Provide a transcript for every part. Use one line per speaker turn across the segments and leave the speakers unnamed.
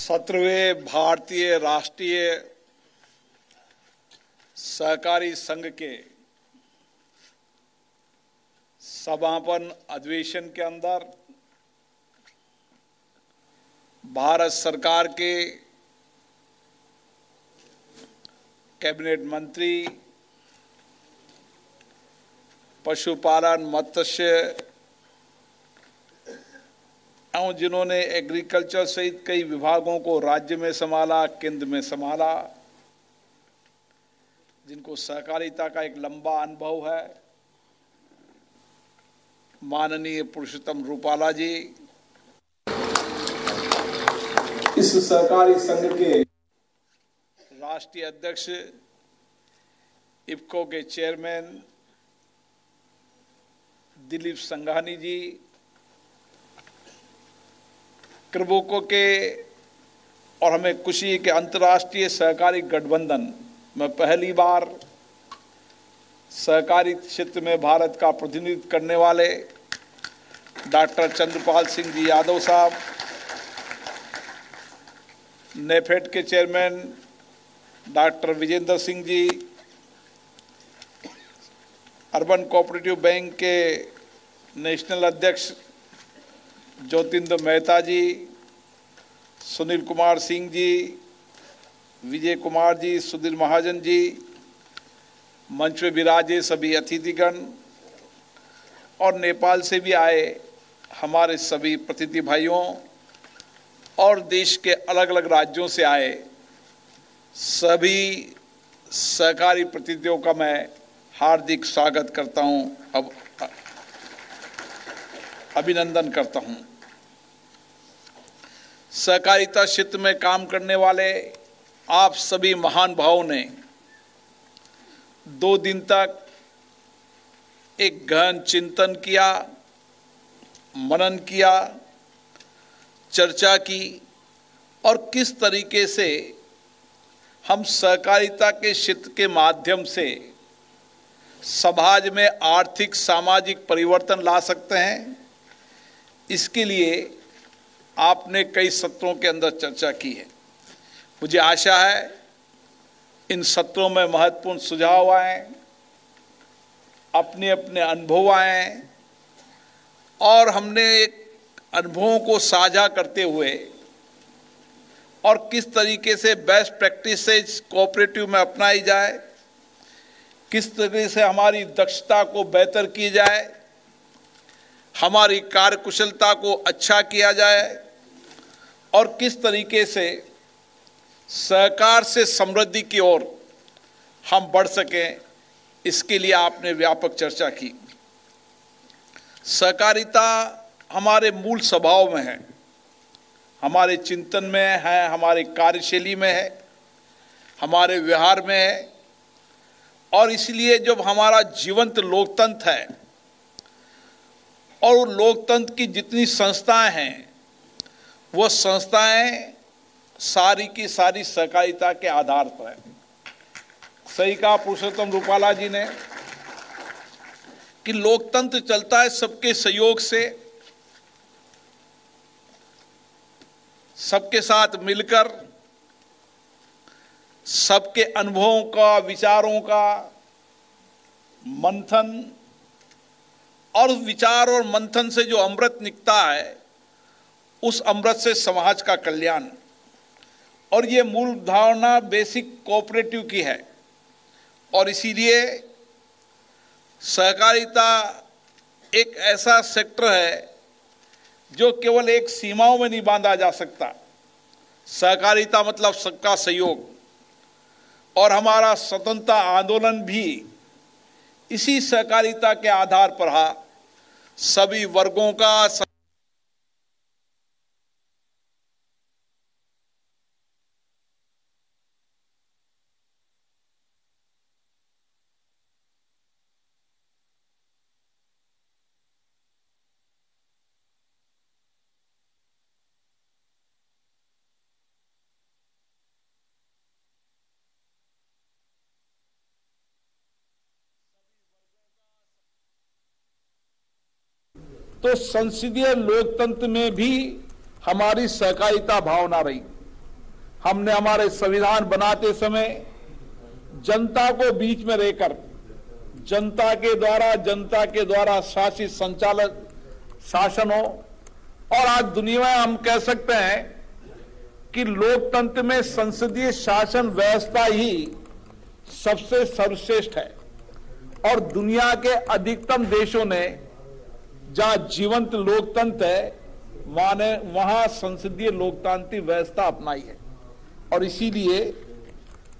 सत्रहवें भारतीय राष्ट्रीय सहकारी संघ के समापन अधिवेशन के अंदर भारत सरकार के कैबिनेट मंत्री, पशुपालन, मत्स्य एवं जिन्होंने एग्रीकल्चर सहित कई विभागों को राज्य में संभाला, केंद्र में संभाला, जिनको सहकारिता का एक लंबा अनुभव है, माननीय पुरुषोत्तम रूपाला जी, इस सहकारी संघ के राष्ट्रीय अध्यक्ष, इफ्को के चेयरमैन दिलीप संघानी जी, कृबोको के और हमें खुशी के अंतर्राष्ट्रीय सहकारी गठबंधन में पहली बार सहकारी क्षेत्र में भारत का प्रतिनिधित्व करने वाले डॉक्टर चंद्रपाल सिंह जी यादव साहब, नेफेड के chairman doctor Vijendra Singh ji, urban cooperative bank के नेशनल अध्यक्ष ज्योतिंद्र मेहता जी, सुनील कुमार सिंह जी, विजय कुमार जी, सुधीर महाजन जी, मंच में विराजे सभी अतिथिगण और नेपाल से भी आए हमारे सभी प्रतिनिधि भाइयों और देश के अलग अलग राज्यों से आए सभी सहकारी प्रतिनिधियों का मैं हार्दिक स्वागत करता हूं, अब अभिनंदन करता हूं। सहकारिता क्षेत्र में काम करने वाले आप सभी महान भावों ने 2 दिन तक एक गहन चिंतन किया, मनन किया, चर्चा की और किस तरीके से हम सहकारिता के क्षेत्र के माध्यम से समाज में आर्थिक सामाजिक परिवर्तन ला सकते हैं। इसके लिए आपने कई सत्रों के अंदर चर्चा की है। मुझे आशा है इन सत्रों में महत्वपूर्ण सुझाव आए, अपने अपने अनुभव आए और हमने अनुभवों को साझा करते हुए और किस तरीके से बेस्ट प्रैक्टिसेस कोऑपरेटिव में अपनाई जाए, किस तरीके से हमारी दक्षता को बेहतर की जाए, हमारी कार्यकुशलता को अच्छा किया जाए और किस तरीके से सहकार से समृद्धि की ओर हम बढ़ सकें, इसके लिए आपने व्यापक चर्चा की। सहकारिता हमारे मूल स्वभाव में है, हमारे चिंतन में है, हमारे कार्यशैली में है, हमारे व्यवहार में है और इसलिए जब हमारा जीवंत लोकतंत्र है और लोकतंत्र की जितनी संस्थाएं हैं वो संस्थाएं सारी की सारी सहकारिता के आधार पर है। सही कहा पुरुषोत्तम रूपाला जी ने कि लोकतंत्र चलता है सबके सहयोग से, सबके साथ मिलकर, सबके अनुभवों का, विचारों का मंथन और विचार और मंथन से जो अमृत निकलता है उस अमृत से समाज का कल्याण। और ये मूल धारणा बेसिक कोऑपरेटिव की है और इसीलिए सहकारिता एक ऐसा सेक्टर है जो केवल एक सीमाओं में नहीं बांधा जा सकता। सहकारिता मतलब सबका सहयोग और हमारा स्वतंत्रता आंदोलन भी इसी सहकारिता के आधार पर रहा। सभी वर्गों का तो संसदीय लोकतंत्र में भी हमारी सहकारिता भावना रही। हमने हमारे संविधान बनाते समय जनता को बीच में रहकर जनता के द्वारा शासित संचालक शासन हो, और आज दुनिया में हम कह सकते हैं कि लोकतंत्र में संसदीय शासन व्यवस्था ही सबसे सर्वश्रेष्ठ है, और दुनिया के अधिकतम देशों ने जहां जीवंत लोकतंत्र है वहां संसदीय लोकतांत्रिक व्यवस्था अपनाई है। और इसीलिए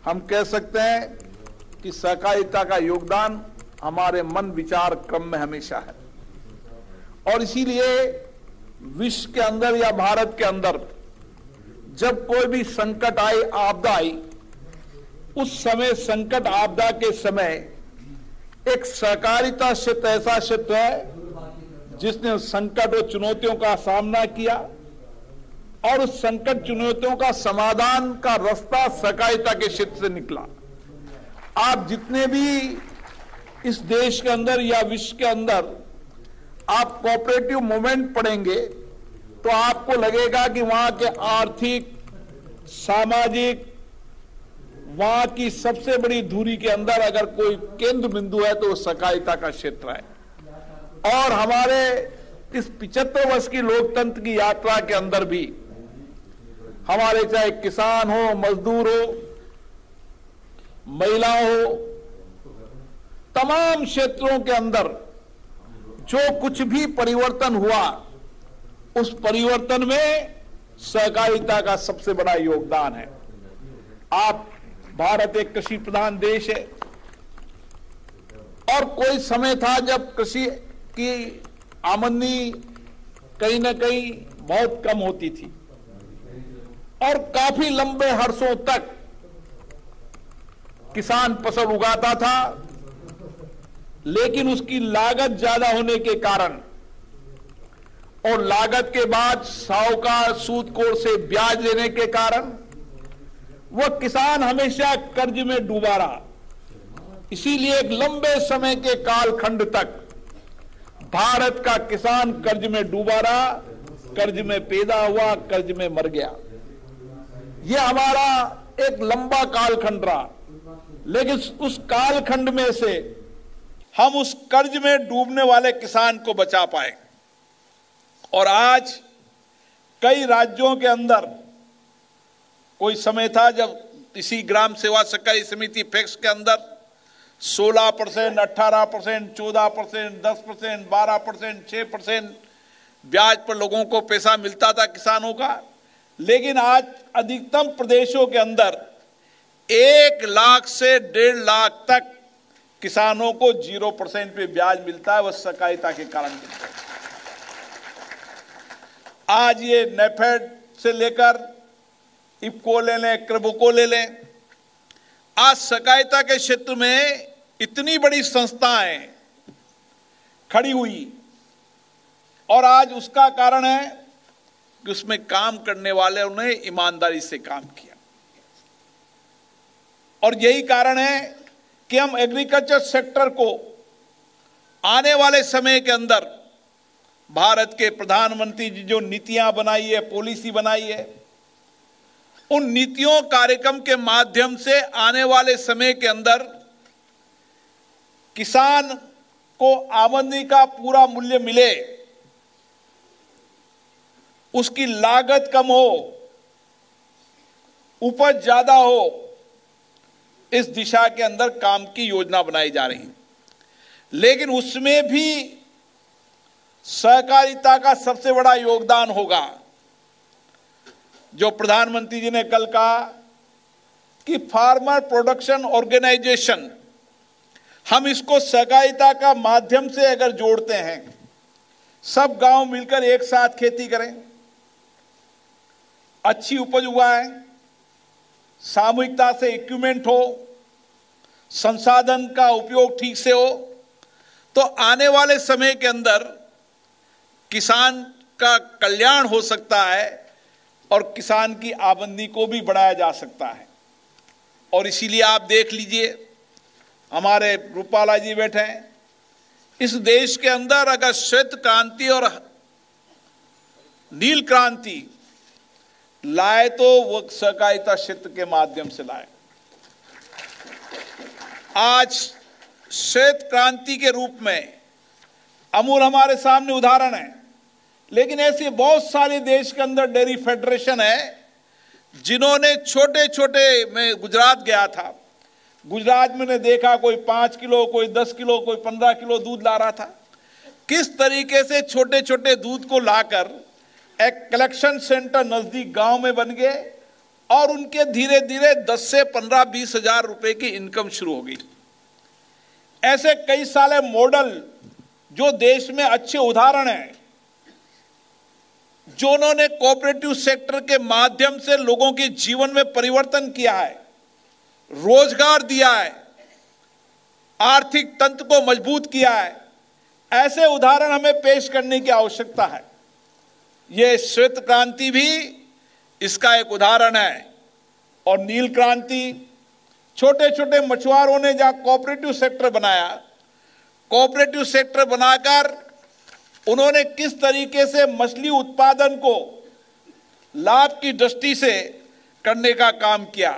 हम कह सकते हैं कि सहकारिता का योगदान हमारे मन विचार क्रम में हमेशा है। और इसीलिए विश्व के अंदर या भारत के अंदर जब कोई भी संकट आई, आपदा आई, उस समय संकट आपदा के समय एक सहकारिता क्षेत्र ऐसा क्षेत्र है जिसने संकट और चुनौतियों का सामना किया, और उस संकट चुनौतियों का समाधान का रास्ता सहकारिता के क्षेत्र से निकला। आप जितने भी इस देश के अंदर या विश्व के अंदर आप कोऑपरेटिव मूवमेंट पढ़ेंगे तो आपको लगेगा कि वहां के आर्थिक, सामाजिक, वहां की सबसे बड़ी धुरी के अंदर अगर कोई केंद्र बिंदु है तो वो सहकारिता का क्षेत्र है। और हमारे इस 75 वर्ष की लोकतंत्र की यात्रा के अंदर भी हमारे चाहे किसान हो, मजदूर हो, महिला हो, तमाम क्षेत्रों के अंदर जो कुछ भी परिवर्तन हुआ, उस परिवर्तन में सहकारिता का सबसे बड़ा योगदान है। आप भारत एक कृषि प्रधान देश है, और कोई समय था जब कृषि की आमदनी कहीं ना कहीं बहुत कम होती थी, और काफी लंबे वर्षों तक किसान फसल उगाता था, लेकिन उसकी लागत ज्यादा होने के कारण और लागत के बाद साहूकार सूदखोर से ब्याज लेने के कारण वह किसान हमेशा कर्ज में डूबा रहा। इसीलिए एक लंबे समय के कालखंड तक भारत का किसान कर्ज में डूबा रहा, कर्ज में पैदा हुआ, कर्ज में मर गया। यह हमारा एक लंबा कालखंड रहा, लेकिन उस कालखंड में से हम उस कर्ज में डूबने वाले किसान को बचा पाए। और आज कई राज्यों के अंदर कोई समय था जब इसी ग्राम सेवा सहकारी समिति पैक्स के अंदर 16%, 18%, 14%, 10%, 12%, 6% ब्याज पर लोगों को पैसा मिलता था किसानों का। लेकिन आज अधिकतम प्रदेशों के अंदर 1 लाख से 1.5 लाख तक किसानों को 0% पे ब्याज मिलता है। वह सहकारिता के कारण मिलता है। आज ये नेफेड से लेकर इफको ले लें, कृभको ले लें, आज सहकारिता के क्षेत्र में इतनी बड़ी संस्थाएं खड़ी हुई, और आज उसका कारण है कि उसमें काम करने वाले ने ईमानदारी से काम किया। और यही कारण है कि हम एग्रीकल्चर सेक्टर को आने वाले समय के अंदर भारत के प्रधानमंत्री जी जो नीतियां बनाई है, पॉलिसी बनाई है, उन नीतियों कार्यक्रम के माध्यम से आने वाले समय के अंदर किसान को आमदनी का पूरा मूल्य मिले, उसकी लागत कम हो, उपज ज्यादा हो, इस दिशा के अंदर काम की योजना बनाई जा रही है। लेकिन उसमें भी सहकारिता का सबसे बड़ा योगदान होगा। जो प्रधानमंत्री जी ने कल कहा कि फार्मर प्रोडक्शन ऑर्गेनाइजेशन, हम इसको सहकारिता का माध्यम से अगर जोड़ते हैं, सब गांव मिलकर एक साथ खेती करें, अच्छी उपज उगाएं, सामूहिकता से इक्विपमेंट हो, संसाधन का उपयोग ठीक से हो, तो आने वाले समय के अंदर किसान का कल्याण हो सकता है और किसान की आमदनी को भी बढ़ाया जा सकता है। और इसीलिए आप देख लीजिए, हमारे रूपाला जी बैठे हैं, इस देश के अंदर अगर श्वेत क्रांति और नील क्रांति लाए तो वो सहकारिता क्षेत्र के माध्यम से लाए। आज श्वेत क्रांति के रूप में अमूल हमारे सामने उदाहरण है, लेकिन ऐसे बहुत सारे देश के अंदर डेयरी फेडरेशन है जिन्होंने छोटे छोटे, मैं गुजरात गया था, गुजरात में ने देखा कोई 5 किलो, कोई 10 किलो, कोई 15 किलो दूध ला रहा था। किस तरीके से छोटे छोटे दूध को लाकर एक कलेक्शन सेंटर नजदीक गांव में बन गए और उनके धीरे धीरे 10 से 15-20 हजार रुपए की इनकम शुरू हो गई। ऐसे कई सारे मॉडल जो देश में अच्छे उदाहरण हैं, जो उन्होंने कोऑपरेटिव सेक्टर के माध्यम से लोगों के जीवन में परिवर्तन किया है, रोजगार दिया है, आर्थिक तंत्र को मजबूत किया है, ऐसे उदाहरण हमें पेश करने की आवश्यकता है। यह श्वेत क्रांति भी इसका एक उदाहरण है। और नील क्रांति, छोटे छोटे मछुआरों ने जहां कोऑपरेटिव सेक्टर बनाया, कोऑपरेटिव सेक्टर बनाकर उन्होंने किस तरीके से मछली उत्पादन को लाभ की दृष्टि से करने का काम किया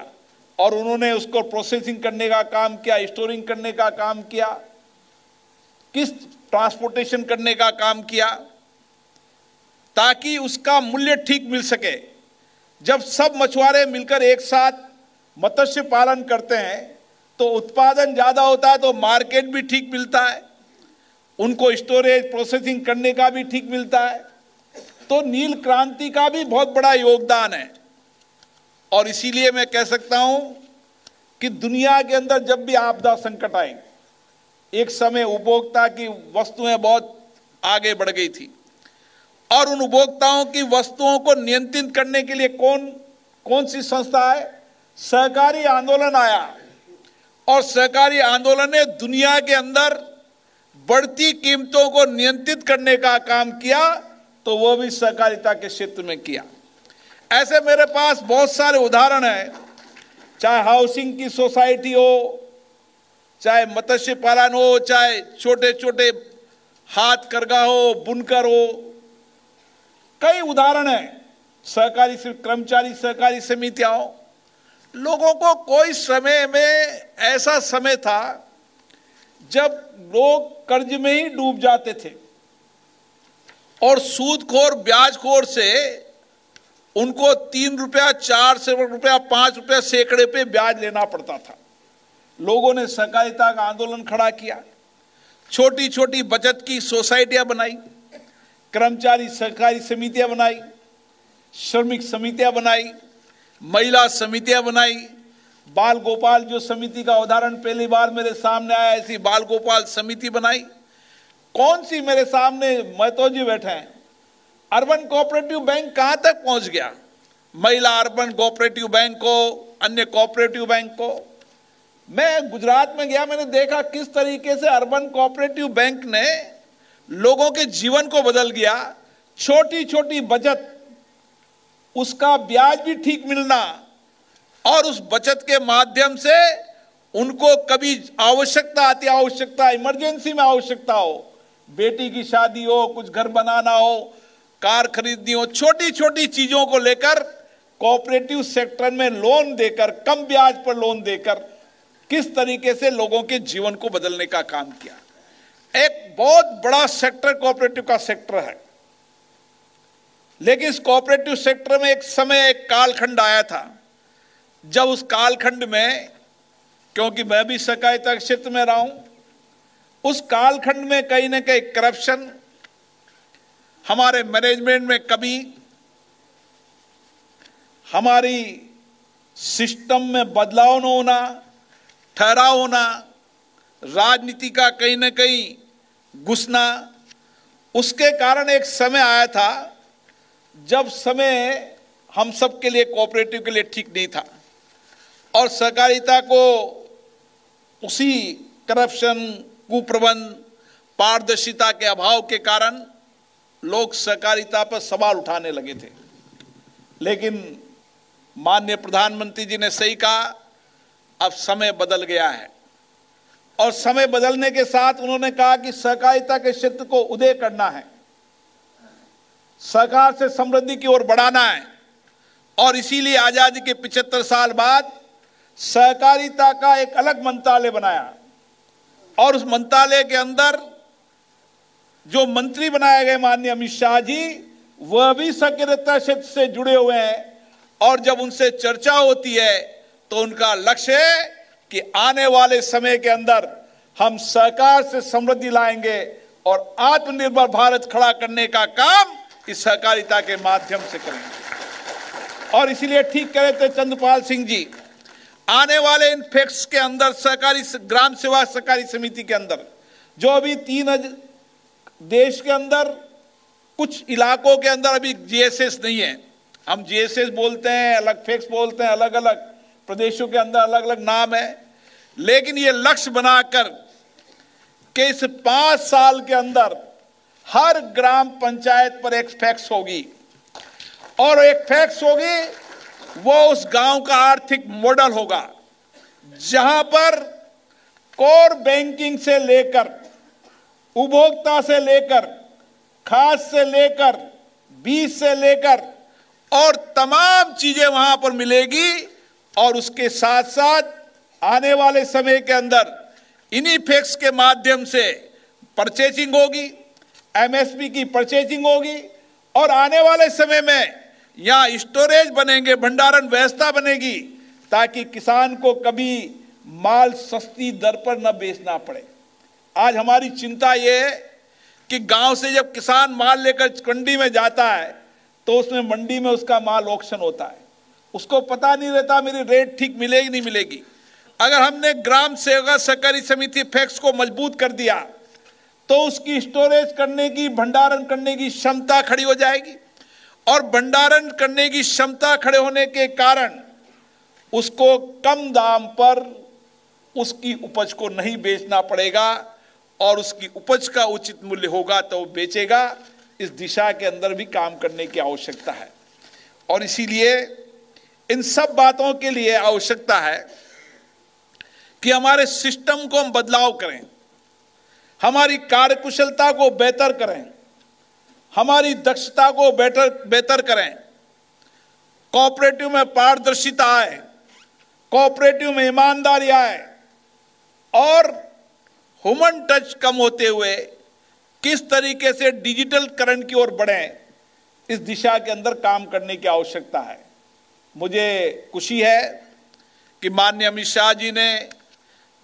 और उन्होंने उसको प्रोसेसिंग करने का काम किया, स्टोरिंग करने का काम किया, किस ट्रांसपोर्टेशन करने का काम किया ताकि उसका मूल्य ठीक मिल सके। जब सब मछुआरे मिलकर एक साथ मत्स्य पालन करते हैं तो उत्पादन ज्यादा होता है, तो मार्केट भी ठीक मिलता है, उनको स्टोरेज प्रोसेसिंग करने का भी ठीक मिलता है। तो नील क्रांति का भी बहुत बड़ा योगदान है। और इसीलिए मैं कह सकता हूं कि दुनिया के अंदर जब भी आपदा संकट आई, एक समय उपभोक्ता की वस्तुएं बहुत आगे बढ़ गई थी और उन उपभोक्ताओं की वस्तुओं को नियंत्रित करने के लिए कौन सी संस्था है? सहकारी आंदोलन आया और सहकारी आंदोलन ने दुनिया के अंदर बढ़ती कीमतों को नियंत्रित करने का काम किया, तो वो भी सहकारिता के क्षेत्र में किया। ऐसे मेरे पास बहुत सारे उदाहरण हैं, चाहे हाउसिंग की सोसाइटी हो, चाहे मत्स्य पालन हो, चाहे छोटे छोटे हाथ करगा हो, बुनकर हो, कई उदाहरण हैं। सहकारी कर्मचारी सहकारी समितियां हो। लोगों को कोई समय में ऐसा समय था जब लोग कर्ज में ही डूब जाते थे और सूदखोर ब्याजखोर से उनको 3 रुपया, 4 रुपया, 5 रुपया सैकड़े पे ब्याज लेना पड़ता था। लोगों ने सहकारिता का आंदोलन खड़ा किया, छोटी छोटी बचत की सोसाइटियां बनाई, कर्मचारी सहकारी समितियां बनाई, श्रमिक समितियां बनाई, महिला समितियां बनाई, बाल गोपाल जो समिति का उदाहरण पहली बार मेरे सामने आया, ऐसी बाल गोपाल समिति बनाई। कौन सी मेरे सामने महतो जी बैठे हैं, अर्बन कोऑपरेटिव बैंक कहां तक पहुंच गया? महिला अर्बन कोऑपरेटिव बैंक को, अन्य कोऑपरेटिव बैंक को। मैं गुजरात में गया, मैंने देखा किस तरीके से अर्बन कोऑपरेटिव बैंक ने लोगों के जीवन को बदल गया। छोटी छोटी बचत, उसका ब्याज भी ठीक मिलना और उस बचत के माध्यम से उनको कभी आवश्यकता आती, आवश्यकता इमरजेंसी में आवश्यकता हो, बेटी की शादी हो, कुछ घर बनाना हो, कार खरीदनी हो, छोटी छोटी चीजों को लेकर कोऑपरेटिव सेक्टर में लोन देकर, कम ब्याज पर लोन देकर किस तरीके से लोगों के जीवन को बदलने का काम किया। एक बहुत बड़ा सेक्टर कोऑपरेटिव का सेक्टर है। लेकिन इस कोऑपरेटिव सेक्टर में एक समय, एक कालखंड आया था जब उस कालखंड में, क्योंकि मैं भी सहकारिता क्षेत्र में रहा हूं, उस कालखंड में कहीं ना कहीं करप्शन, हमारे मैनेजमेंट में कमी, हमारी सिस्टम में बदलाव न होना, ठहराव होना, राजनीति का कहीं ना कहीं घुसना, उसके कारण एक समय आया था जब समय हम सब के लिए, कोऑपरेटिव के लिए ठीक नहीं था और सहकारिता को उसी करप्शन, कुप्रबंध, पारदर्शिता के अभाव के कारण लोग सहकारिता पर सवाल उठाने लगे थे। लेकिन माननीय प्रधानमंत्री जी ने सही कहा, अब समय बदल गया है और समय बदलने के साथ उन्होंने कहा कि सहकारिता के क्षेत्र को उदय करना है, सहकार से समृद्धि की ओर बढ़ाना है। और इसीलिए आजादी के 75 साल बाद सहकारिता का एक अलग मंत्रालय बनाया और उस मंत्रालय के अंदर जो मंत्री बनाए गए माननीय अमित शाह जी, वह भी सहकारिता क्षेत्र से जुड़े हुए हैं। और जब उनसे चर्चा होती है तो उनका लक्ष्य है कि आने वाले समय के अंदर हम सहकार से समृद्धि लाएंगे और आत्मनिर्भर भारत खड़ा करने का काम इस सहकारिता के माध्यम से करेंगे। और इसीलिए ठीक कह रहे थे चंद्रपाल सिंह जी, आने वाले इन फैक्ट्स के अंदर सहकारी ग्राम सेवा सहकारी समिति के अंदर जो अभी देश के अंदर कुछ इलाकों के अंदर अभी जीएसएस नहीं है, हम जीएसएस बोलते हैं, अलग फैक्ट्स बोलते हैं, अलग अलग प्रदेशों के अंदर अलग अलग नाम है। लेकिन ये लक्ष्य बनाकर कि इस 5 साल के अंदर हर ग्राम पंचायत पर एक फैक्स होगी और एक फैक्स होगी, वो उस गांव का आर्थिक मॉडल होगा जहां पर कोर बैंकिंग से लेकर उपभोक्ता से लेकर खाद से लेकर बीज से लेकर और तमाम चीजें वहां पर मिलेगी। और उसके साथ साथ आने वाले समय के अंदर इन्हीं फैक्स के माध्यम से परचेजिंग होगी, एमएसपी की परचेजिंग होगी और आने वाले समय में यहाँ स्टोरेज बनेंगे, भंडारण व्यवस्था बनेगी ताकि किसान को कभी माल सस्ती दर पर न बेचना पड़े। आज हमारी चिंता ये है कि गांव से जब किसान माल लेकर मंडी में जाता है तो उसमें मंडी में उसका माल ऑक्शन होता है, उसको पता नहीं रहता मेरी रेट ठीक मिलेगी नहीं मिलेगी। अगर हमने ग्राम सेवा सहकारी समिति फैक्स को मजबूत कर दिया तो उसकी स्टोरेज करने की, भंडारण करने की क्षमता खड़ी हो जाएगी और भंडारण करने की क्षमता खड़े होने के कारण उसको कम दाम पर उसकी उपज को नहीं बेचना पड़ेगा और उसकी उपज का उचित मूल्य होगा तो वो बेचेगा। इस दिशा के अंदर भी काम करने की आवश्यकता है और इसीलिए इन सब बातों के लिए आवश्यकता है कि हमारे सिस्टम को हम बदलाव करें, हमारी कार्यकुशलता को बेहतर करें, हमारी दक्षता को बेहतर करें, कोऑपरेटिव में पारदर्शिता आए, कोऑपरेटिव में ईमानदारी आए और ह्यूमन टच कम होते हुए किस तरीके से डिजिटलकरण की ओर बढ़ें, इस दिशा के अंदर काम करने की आवश्यकता है। मुझे खुशी है कि माननीय अमित शाह जी ने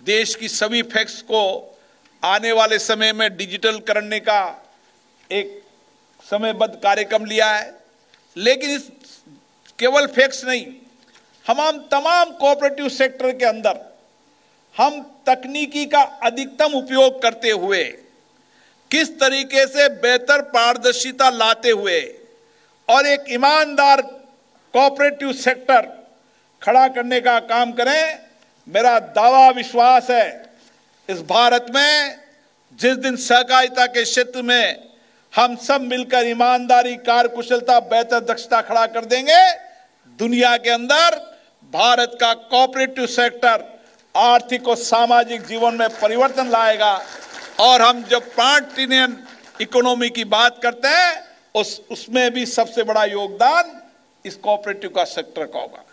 देश की सभी फैक्ट्स को आने वाले समय में डिजिटल करने का एक समयबद्ध कार्यक्रम लिया है। लेकिन इस केवल फैक्ट्स नहीं, हम तमाम कोऑपरेटिव सेक्टर के अंदर हम तकनीकी का अधिकतम उपयोग करते हुए किस तरीके से बेहतर पारदर्शिता लाते हुए और एक ईमानदार कोऑपरेटिव सेक्टर खड़ा करने का काम करें। मेरा दावा विश्वास है इस भारत में जिस दिन सहकारिता के क्षेत्र में हम सब मिलकर ईमानदारी, कार्यकुशलता, बेहतर दक्षता खड़ा कर देंगे, दुनिया के अंदर भारत का कोऑपरेटिव सेक्टर आर्थिक और सामाजिक जीवन में परिवर्तन लाएगा। और हम जब 5 ट्रिलियन इकोनॉमी की बात करते हैं उसमें भी सबसे बड़ा योगदान इस कोऑपरेटिव का सेक्टर का होगा,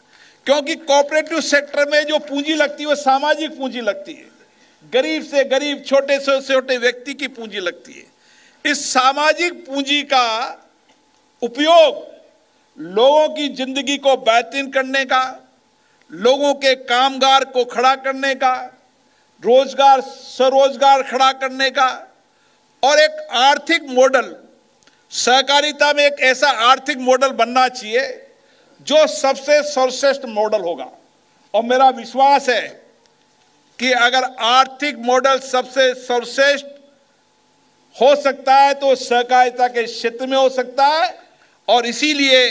क्योंकि कोऑपरेटिव सेक्टर में जो पूंजी लगती है वो सामाजिक पूंजी लगती है, गरीब से गरीब, छोटे से छोटे व्यक्ति की पूंजी लगती है। इस सामाजिक पूंजी का उपयोग लोगों की जिंदगी को बेहतरीन करने का, लोगों के कामगार को खड़ा करने का, रोजगार स्वरोजगार खड़ा करने का और एक आर्थिक मॉडल, सहकारिता में एक ऐसा आर्थिक मॉडल बनना चाहिए जो सबसे सर्वश्रेष्ठ मॉडल होगा। और मेरा विश्वास है कि अगर आर्थिक मॉडल सबसे सर्वश्रेष्ठ हो सकता है तो सहकारिता के क्षेत्र में हो सकता है। और इसीलिए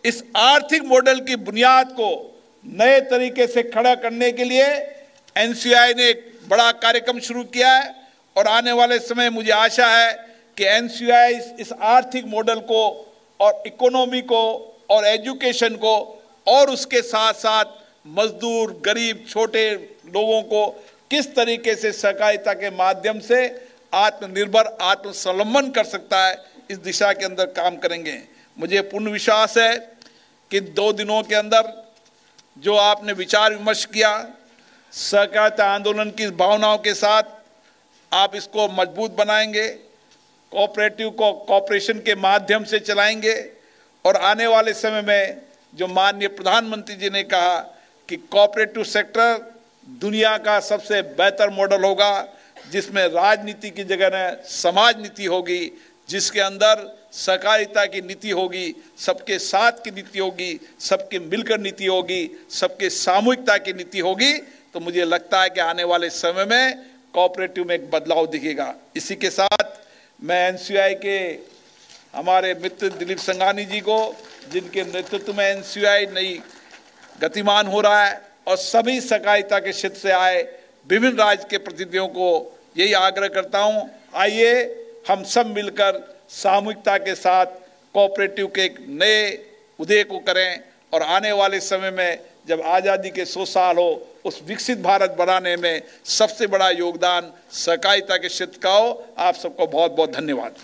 इस आर्थिक मॉडल की बुनियाद को नए तरीके से खड़ा करने के लिए एनसीआई ने एक बड़ा कार्यक्रम शुरू किया है और आने वाले समय मुझे आशा है कि एनसीआई इस आर्थिक मॉडल को और इकोनॉमी को और एजुकेशन को और उसके साथ साथ मजदूर, गरीब, छोटे लोगों को किस तरीके से सहकारिता के माध्यम से आत्मनिर्भर आत्मस्वावलंबन कर सकता है, इस दिशा के अंदर काम करेंगे। मुझे पूर्ण विश्वास है कि 2 दिनों के अंदर जो आपने विचार विमर्श किया, सहकारिता आंदोलन की भावनाओं के साथ आप इसको मजबूत बनाएंगे, कोऑपरेटिव को कॉपरेशन के माध्यम से चलाएंगे और आने वाले समय में जो माननीय प्रधानमंत्री जी ने कहा कि कोऑपरेटिव सेक्टर दुनिया का सबसे बेहतर मॉडल होगा, जिसमें राजनीति की जगह न समाज नीति होगी, जिसके अंदर सहकारिता की नीति होगी, सबके साथ की नीति होगी, सबके मिलकर नीति होगी, सबके सामूहिकता की नीति होगी, तो मुझे लगता है कि आने वाले समय में कोऑपरेटिव में एक बदलाव दिखेगा। इसी के साथ मैं एनसीयूआई के हमारे मित्र दिलीप संघानी जी को, जिनके नेतृत्व में एनसीयूआई नई गतिमान हो रहा है, और सभी सहकारिता के क्षेत्र से आए विभिन्न राज्य के प्रतिनिधियों को यही आग्रह करता हूं, आइए हम सब मिलकर सामूहिकता के साथ कोऑपरेटिव के एक नए उदय को करें और आने वाले समय में जब आज़ादी के 100 साल हो, उस विकसित भारत बनाने में सबसे बड़ा योगदान सहकारिता के क्षेत्र का हो। आप सबको बहुत बहुत धन्यवाद।